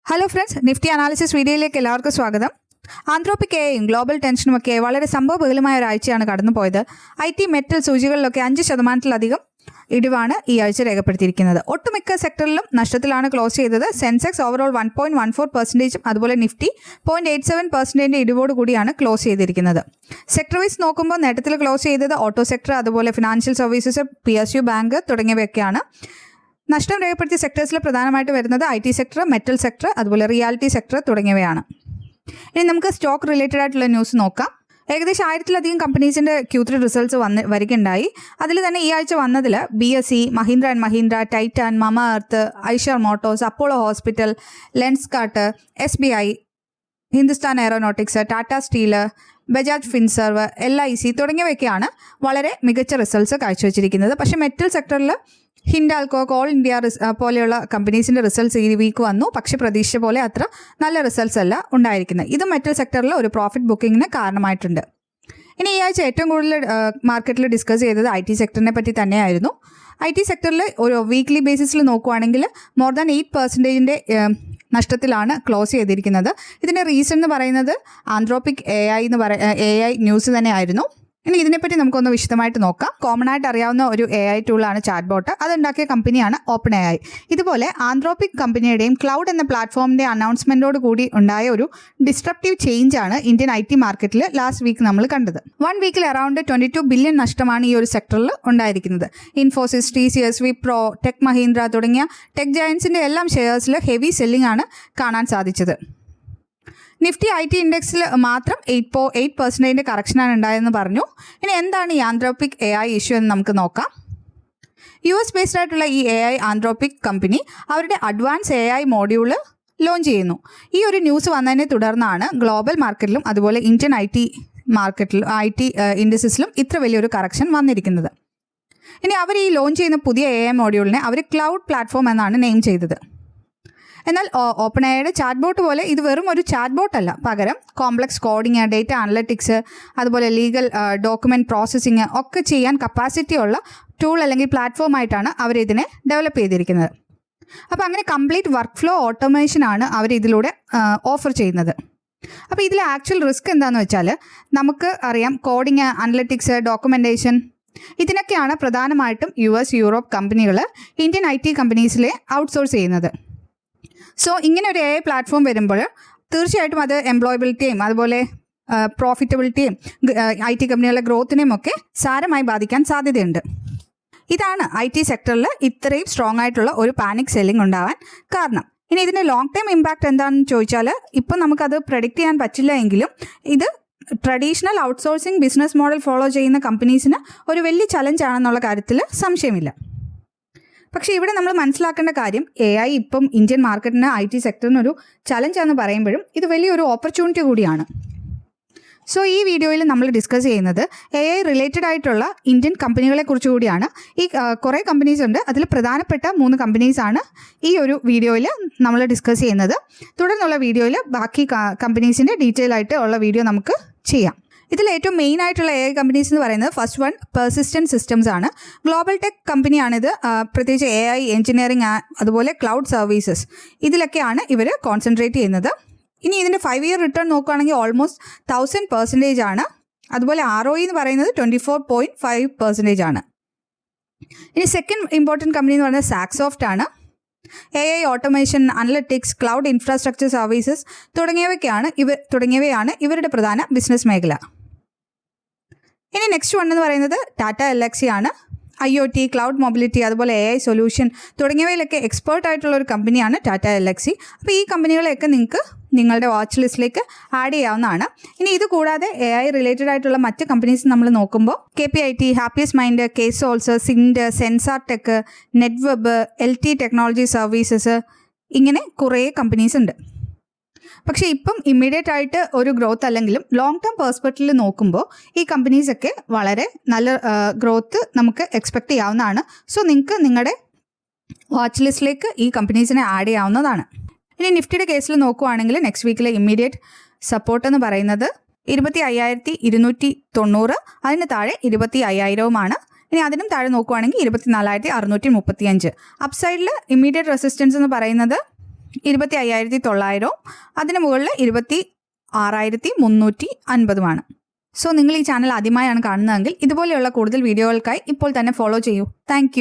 Hello friends, Nifty analysis വീഡിയോയിലേക്ക് എല്ലാവർക്കും സ്വാഗതം. ആന്ത്രോപിക് എയും ഗ്ലോബൽ ടെൻഷനുമൊക്കെ വളരെ സംഭവബഹുലമായ ഒരാഴ്ചയാണ് കടന്നുപോയത്. IT മെറ്റൽ സൂചികളിലൊക്കെ 5%-ലധികം ഇടിവാണ് ഈ ആഴ്ച രേഖപ്പെടുത്തിയിരിക്കുന്നത്. ഒട്ടുമിക്ക സെക്ടറിലും നഷ്ടത്തിലാണ് ക്ലോസ് ചെയ്തത്. സെൻസെക്സ് ഓവറോൾ 1.14%, അതുപോലെ നിഫ്റ്റി 0.87% ഇടിവോട് കൂടിയാണ് ക്ലോസ് ചെയ്തിരിക്കുന്നത്. സെക്ടർ വൈസ് നോക്കുമ്പോൾ നേട്ടത്തിൽ ക്ലോസ് ചെയ്തത് ഓട്ടോ സെക്ടർ, അതുപോലെ ഫിനാൻഷ്യൽ സർവീസസ്, PSU ബാങ്ക് തുടങ്ങിയവയൊക്കെയാണ്. നഷ്ടം രേഖപ്പെടുത്തിയ സെക്ടേഴ്സിൽ പ്രധാനമായിട്ട് വരുന്നത് IT സെക്ടർ, മെറ്റൽ സെക്ടർ, അതുപോലെ റിയാലിറ്റി സെക്ടർ തുടങ്ങിയവയാണ്. ഇനി നമുക്ക് സ്റ്റോക്ക് റിലേറ്റഡ് ആയിട്ടുള്ള ന്യൂസ് നോക്കാം. ഏകദേശം 1000-ലധികം കമ്പനീസിൻ്റെ Q3 റിസൾട്ട്സ് വരികയുണ്ടായി. അതിൽ തന്നെ ഈ ആഴ്ച വന്നതിൽ BSE, Mahindra and Mahindra, Titan, Mamaearth, Eicher Motors, Apollo Hospital, Lenskart, SBI, Hindustan Aeronautics, Tata Steel, Bajaj Finserv, LIC തുടങ്ങിയവയൊക്കെയാണ് വളരെ മികച്ച റിസൾട്ട്സ് കാഴ്ചവെച്ചിരിക്കുന്നത്. പക്ഷേ മെറ്റൽ സെക്ടറിൽ ഹിൻഡാൽകോ, കോൾ ഇന്ത്യ പോലെയുള്ള കമ്പനീസിൻ്റെ റിസൾട്ട്സ് ഈ വീക്ക് വന്നു. പക്ഷേ പ്രതീക്ഷിച്ച പോലെ അത്ര നല്ല റിസൾട്ട്സ് അല്ല ഉണ്ടായിരിക്കുന്നത്. ഇത് മെറ്റൽ സെക്ടറിൽ ഒരു പ്രോഫിറ്റ് ബുക്കിങ്ങിന് കാരണമായിട്ടുണ്ട്. ഇനി ഈ ആഴ്ച ഏറ്റവും കൂടുതൽ മാർക്കറ്റിൽ ഡിസ്കസ് ചെയ്തത് IT സെക്ടറിനെ പറ്റി തന്നെയായിരുന്നു. IT സെക്ടറിൽ ഒരു വീക്ക്ലി ബേസിസിൽ നോക്കുവാണെങ്കിൽ മോർ ദാൻ 8% നഷ്ടത്തിലാണ് ക്ലോസ് ചെയ്തിരിക്കുന്നത്. ഇതിൻ്റെ റീസൺ എന്ന് പറയുന്നത് ആന്ത്രോപിക് AI ന്യൂസ് തന്നെയായിരുന്നു. ഇനി ഇതിനെപ്പറ്റി നമുക്കൊന്ന് വിശദമായിട്ട് നോക്കാം. കോമൺ ആയിട്ട് അറിയാവുന്ന ഒരു AI ടൂളാണ് ചാറ്റ് ബോട്ട്. അതുണ്ടാക്കിയ കമ്പനിയാണ് OpenAI. ഇതുപോലെ ആന്ത്രോപിക് കമ്പനിയുടെയും ക്ലൗഡ് എന്ന പ്ലാറ്റ്ഫോമിൻ്റെ അനൗൺസ്മെൻറ്റോട് കൂടി ഉണ്ടായ ഒരു ഡിസ്ട്രപ്റ്റീവ് ചേഞ്ച് ആണ് ഇന്ത്യൻ IT മാർക്കറ്റിൽ ലാസ്റ്റ് വീക്ക് നമ്മൾ കണ്ടത്. 1 വീക്കിൽ അറൗണ്ട് 22 ബില്യൺ നഷ്ടമാണ് ഈ ഒരു സെക്ടറിൽ ഉണ്ടായിരിക്കുന്നത്. ഇൻഫോസിസ്, TCS, വിപ്രോ, ടെക് മഹീന്ദ്ര തുടങ്ങിയ ടെക് ജയൻസിൻ്റെ എല്ലാം ഷെയർസിൽ ഹെവി സെല്ലിംഗ് ആണ് കാണാൻ സാധിച്ചത്. നിഫ്റ്റി IT ഇൻഡെക്സിൽ മാത്രം 8% കറക്ഷനാണ് ഉണ്ടായതെന്ന് പറഞ്ഞു. ഇനി എന്താണ് ഈ ആന്ത്രോപിക് AI ഇഷ്യൂ എന്ന് നമുക്ക് നോക്കാം. US ബേസ്ഡ് ആയിട്ടുള്ള ഈ AI ആന്ത്രോപിക് കമ്പനി അവരുടെ അഡ്വാൻസ് AI മോഡ്യൂള് ലോഞ്ച് ചെയ്യുന്നു. ഈ ഒരു ന്യൂസ് വന്നതിനെ തുടർന്നാണ് ഗ്ലോബൽ മാർക്കറ്റിലും അതുപോലെ ഇന്ത്യൻ മാർക്കറ്റിലും IT ഇൻഡസ്ട്രീസിലും ഇത്ര വലിയൊരു കറക്ഷൻ വന്നിരിക്കുന്നത്. ഇനി അവർ ഈ ലോഞ്ച് ചെയ്യുന്ന പുതിയ AI മോഡ്യൂളിനെ അവർ ക്ലൗഡ് പ്ലാറ്റ്ഫോം എന്നാണ് നെയിം ചെയ്തത്. എന്നാൽ OpenAIയുടെ ചാറ്റ് ബോട്ട് പോലെ ഇത് വെറും ഒരു ചാറ്റ് ബോട്ട് അല്ല. പകരം കോംപ്ലക്സ് കോഡിങ്, ഡേറ്റ അനലറ്റിക്സ്, അതുപോലെ ലീഗൽ ഡോക്യുമെൻറ്റ് പ്രോസസ്സിങ് ഒക്കെ ചെയ്യാൻ കപ്പാസിറ്റി ഉള്ള ടൂൾ അല്ലെങ്കിൽ പ്ലാറ്റ്ഫോമായിട്ടാണ് അവരിതിനെ ഡെവലപ്പ് ചെയ്തിരിക്കുന്നത്. അപ്പോൾ അങ്ങനെ കംപ്ലീറ്റ് വർക്ക് ഫ്ലോ ഓട്ടോമേഷനാണ് അവർ ഇതിലൂടെ ഓഫർ ചെയ്യുന്നത്. അപ്പോൾ ഇതിലെ ആക്ച്വൽ റിസ്ക് എന്താണെന്ന് വെച്ചാൽ നമുക്ക് അറിയാം, കോഡിങ്, അനലറ്റിക്സ്, ഡോക്യുമെൻറ്റേഷൻ ഇതിനൊക്കെയാണ് പ്രധാനമായിട്ടും US, യൂറോപ്പ് കമ്പനികൾ ഇന്ത്യൻ IT കമ്പനീസിലെ ഔട്ട്സോഴ്സ് ചെയ്യുന്നത്. സോ ഇങ്ങനെ ഒരു AI പ്ലാറ്റ്ഫോം വരുമ്പോൾ തീർച്ചയായിട്ടും അത് എംപ്ലോയബിലിറ്റിയും അതുപോലെ പ്രോഫിറ്റബിലിറ്റിയും IT കമ്പനികളുടെ ഗ്രോത്തിനെയും ഒക്കെ സാരമായി ബാധിക്കാൻ സാധ്യതയുണ്ട്. ഇതാണ് IT സെക്ടറിൽ ഇത്രയും സ്ട്രോങ് ആയിട്ടുള്ള ഒരു പാനിക് സെല്ലിംഗ് ഉണ്ടാവാൻ കാരണം. ഇനി ഇതിൻ്റെ ലോങ് ടൈം ഇമ്പാക്റ്റ് എന്താണെന്ന് ചോദിച്ചാൽ ഇപ്പം നമുക്കത് പ്രഡിക്റ്റ് ചെയ്യാൻ പറ്റില്ല എങ്കിലും ഇത് traditional outsourcing business model follow ചെയ്യുന്ന കമ്പനീസിന് ഒരു വലിയ ചലഞ്ചാണെന്നുള്ള കാര്യത്തിൽ സംശയമില്ല. പക്ഷേ ഇവിടെ നമ്മൾ മനസ്സിലാക്കേണ്ട കാര്യം AI ഇപ്പം ഇന്ത്യൻ മാർക്കറ്റിന് IT സെക്ടറിനൊരു ചലഞ്ചാണെന്ന് പറയുമ്പോഴും ഇത് വലിയൊരു ഓപ്പർച്യൂണിറ്റി കൂടിയാണ്. സോ ഈ വീഡിയോയിൽ നമ്മൾ ഡിസ്കസ് ചെയ്യുന്നത് AI റിലേറ്റഡ് ആയിട്ടുള്ള ഇന്ത്യൻ കമ്പനികളെ കുറിച്ച് കൂടിയാണ്. ഈ കുറേ കമ്പനീസ് ഉണ്ട്, അതിൽ പ്രധാനപ്പെട്ട 3 കമ്പനീസാണ് ഈ ഒരു വീഡിയോയിൽ നമ്മൾ ഡിസ്കസ് ചെയ്യുന്നത്. തുടർന്നുള്ള വീഡിയോയിൽ ബാക്കി കമ്പനീസിൻ്റെ ഡീറ്റെയിൽ ആയിട്ട് ഉള്ള വീഡിയോ നമുക്ക് ചെയ്യാം. ഇതിൽ ഏറ്റവും മെയിൻ ആയിട്ടുള്ള AI കമ്പനീസ് എന്ന് പറയുന്നത് ഫസ്റ്റ് വൺ പെർസിസ്റ്റൻറ്റ് സിസ്റ്റംസ് ആണ്. ഗ്ലോബൽ ടെക് കമ്പനിയാണിത്. പ്രത്യേകിച്ച് AI എഞ്ചിനീയറിംഗ്, അതുപോലെ ക്ലൗഡ് സർവീസസ് ഇതിലൊക്കെയാണ് ഇവർ കോൺസെൻട്രേറ്റ് ചെയ്യുന്നത്. ഇനി ഇതിൻ്റെ 5-year റിട്ടേൺ നോക്കുകയാണെങ്കിൽ ഓൾമോസ്റ്റ് 1000% ആണ്. അതുപോലെ ROE എന്ന് പറയുന്നത് 24.5% ആണ്. ഇനി സെക്കൻഡ് ഇമ്പോർട്ടൻറ്റ് കമ്പനി എന്ന് പറയുന്നത് സാക്സോഫ്റ്റ് ആണ്. AI automation, analytics, cloud infrastructure services തുടങ്ങിയവയാണ് ഇവരുടെ പ്രധാന ബിസിനസ് മേഖല. ഇനി നെക്സ്റ്റ് വൺ എന്ന് പറയുന്നത് ടാറ്റ LXC ആണ്. IoT, ക്ലൗഡ് മൊബിലിറ്റി, അതുപോലെ AI സൊല്യൂഷൻ തുടങ്ങിയവയിലൊക്കെ എക്സ്പേർട്ട് ആയിട്ടുള്ള ഒരു കമ്പനിയാണ് ടാറ്റ LXC. അപ്പോൾ ഈ കമ്പനികളെയൊക്കെ നിങ്ങൾക്ക് നിങ്ങളുടെ വാച്ച് ലിസ്റ്റിലേക്ക് ആഡ് ചെയ്യാവുന്നതാണ്. ഇനി ഇത് കൂടാതെ AI റിലേറ്റഡ് ആയിട്ടുള്ള മറ്റ് കമ്പനീസ് നമ്മൾ നോക്കുമ്പോൾ KPIT, ഹാപ്പിയസ്റ്റ് മൈൻഡ്, കേസോൾസ്, സിൻഡ്, Zensar tech, Netweb, LT technology services, ഇങ്ങനെ കുറേ കമ്പനീസ് ഉണ്ട്. പക്ഷേ ഇപ്പം ഇമ്മീഡിയറ്റ് ആയിട്ട് ഒരു ഗ്രോത്ത് അല്ലെങ്കിലും ലോങ് ടേം പെർസ്പെക്റ്റീവിൽ നോക്കുമ്പോൾ ഈ കമ്പനീസൊക്കെ വളരെ നല്ല ഗ്രോത്ത് നമുക്ക് എക്സ്പെക്റ്റ് ചെയ്യാവുന്നതാണ്. സോ നിങ്ങൾക്ക് നിങ്ങളുടെ വാച്ച് ലിസ്റ്റിലേക്ക് ഈ കമ്പനീസിനെ ആഡ് ചെയ്യാവുന്നതാണ്. ഇനി നിഫ്റ്റിയുടെ കേസിൽ നോക്കുവാണെങ്കിൽ നെക്സ്റ്റ് വീക്കിലെ ഇമ്മീഡിയറ്റ് സപ്പോർട്ട് എന്ന് പറയുന്നത് 25,290, അതിന് താഴെ 25,000 ഇനി അതിനും താഴെ നോക്കുവാണെങ്കിൽ 24,635. അപ്സൈഡിൽ ഇമ്മീഡിയറ്റ് റെസിസ്റ്റൻസ് എന്ന് പറയുന്നത് 25,900 അതിന് മുകളിൽ 26,350 സോ നിങ്ങൾ ഈ ചാനൽ ആദ്യമായാണ് കാണുന്നതെങ്കിൽ ഇതുപോലെയുള്ള കൂടുതൽ വീഡിയോകൾക്കായി ഇപ്പോൾ തന്നെ ഫോളോ ചെയ്യൂ. താങ്ക്